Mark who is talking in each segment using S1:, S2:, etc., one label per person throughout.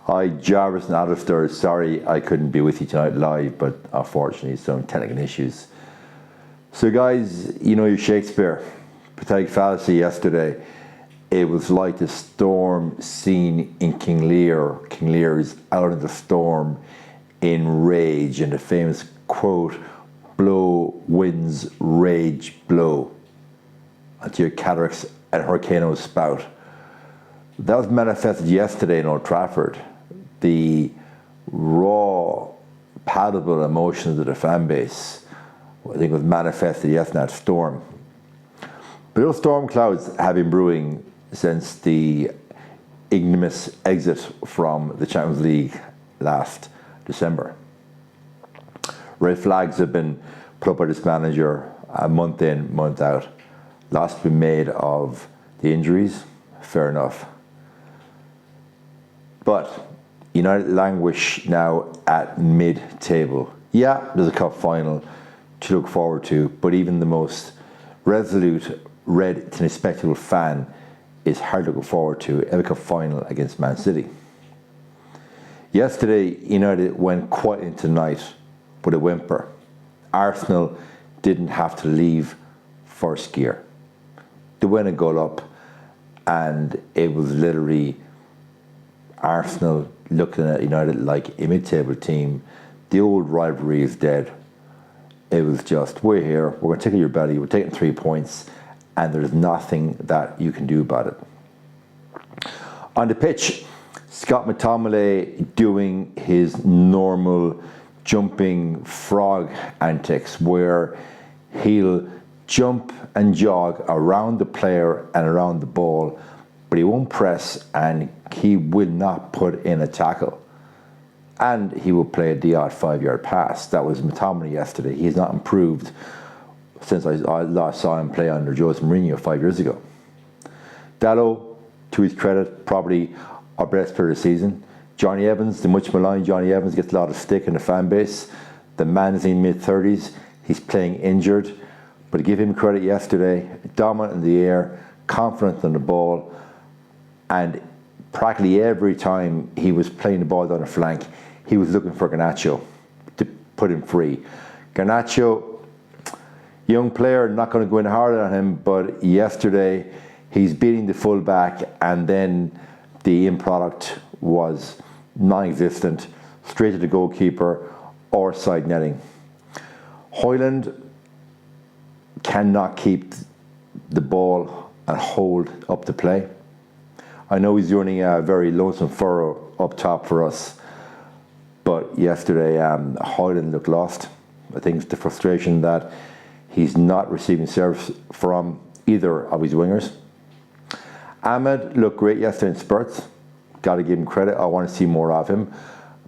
S1: Hi, Jarvis and Alistair. Sorry I couldn't be with you tonight live, but unfortunately some technical issues. So guys, you know your Shakespeare. Pathetic fallacy yesterday. It was like the storm scene in King Lear. King Lear is out in the storm in rage, and the famous quote, "Blow winds rage blow until your cataracts and hurricanes spout." That was manifested yesterday in Old Trafford. The raw, palpable emotions of the fan base, I think, was manifested yesterday in that storm. But those storm clouds have been brewing since the ignominious exit from the Champions League last December. Red flags have been put up by this manager month in, month out. Lots been made of the injuries, fair enough. But United languish now at mid-table. Yeah, there's a cup final to look forward to, but even the most resolute red to spectacle fan is hard to look forward to a cup final against Man City. Yesterday, United went quite into the night with a whimper. Arsenal didn't have to leave first gear. They went a goal up, and it was literally Arsenal looking at United like a mid-table team. The old rivalry is dead. It was just, we're here, we're going to tickle your belly, we're taking 3 points, and there's nothing that you can do about it. On the pitch, Scott McTominay doing his normal jumping frog antics, where he'll jump and jog around the player and around the ball, but he won't press and he will not put in a tackle. And he will play the odd 5-yard pass. That was McTominay yesterday. He's not improved since I last saw him play under Jose Mourinho 5 years ago. Dalot, to his credit, probably our best player of the season. Johnny Evans, the much maligned Johnny Evans, gets a lot of stick in the fan base. The man is in mid-30s. He's playing injured. But to give him credit yesterday, dominant in the air, confident on the ball, and practically every time he was playing the ball down the flank, he was looking for Garnacho to put him free. Garnacho, young player, not going to go in hard on him, but yesterday he's beating the fullback, and then the end product was non-existent, straight to the goalkeeper or side netting. Højlund cannot keep the ball and hold up the play. I know he's running a very lonesome furrow up top for us, but yesterday Højlund looked lost. I think it's the frustration that he's not receiving service from either of his wingers. Ahmed looked great yesterday in spurts. Got to give him credit. I want to see more of him.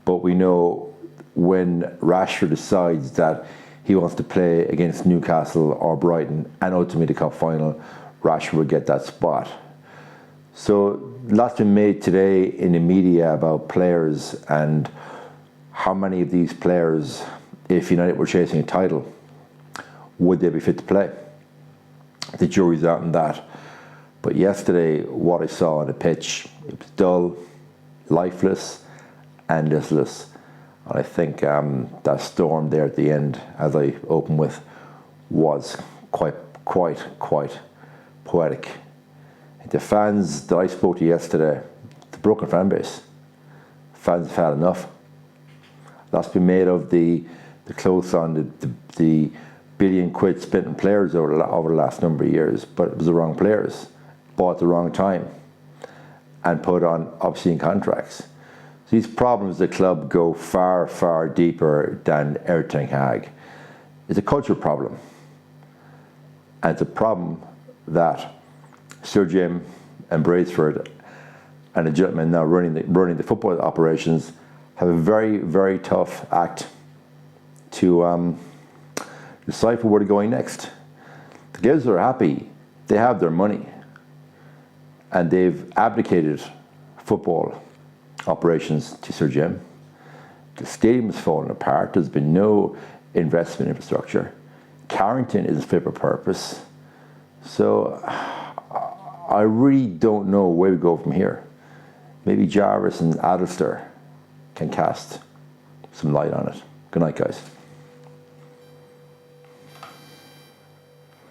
S1: But we know when Rashford decides that he wants to play against Newcastle or Brighton and ultimately the cup final, Rashford will get that spot. So lots been made today in the media about players and how many of these players, if United were chasing a title, would they be fit to play? The jury's out on that. But yesterday, what I saw on the pitch, it was dull, lifeless, and listless. And I think that storm there at the end, as I opened with, was quite poetic. The fans that I spoke to yesterday, the broken fan base, fans have had enough. That's been made of the close on the billion quid spent on players over the last number of years, but it was the wrong players, bought at the wrong time, and put on obscene contracts. So these problems at the club go far deeper than Erik ten Hag. It's a culture problem, and it's a problem that Sir Jim and Brailsford and the gentleman now running the football operations have a very tough act to decipher where they're going next. The Gives are happy. They have their money, and they've abdicated football operations to Sir Jim. The stadium's fallen apart. There's been no investment in infrastructure. Carrington isn't fit for purpose. So I really don't know where we go from here. maybe Jarvis and Addlester can cast some light on it. Good night, guys.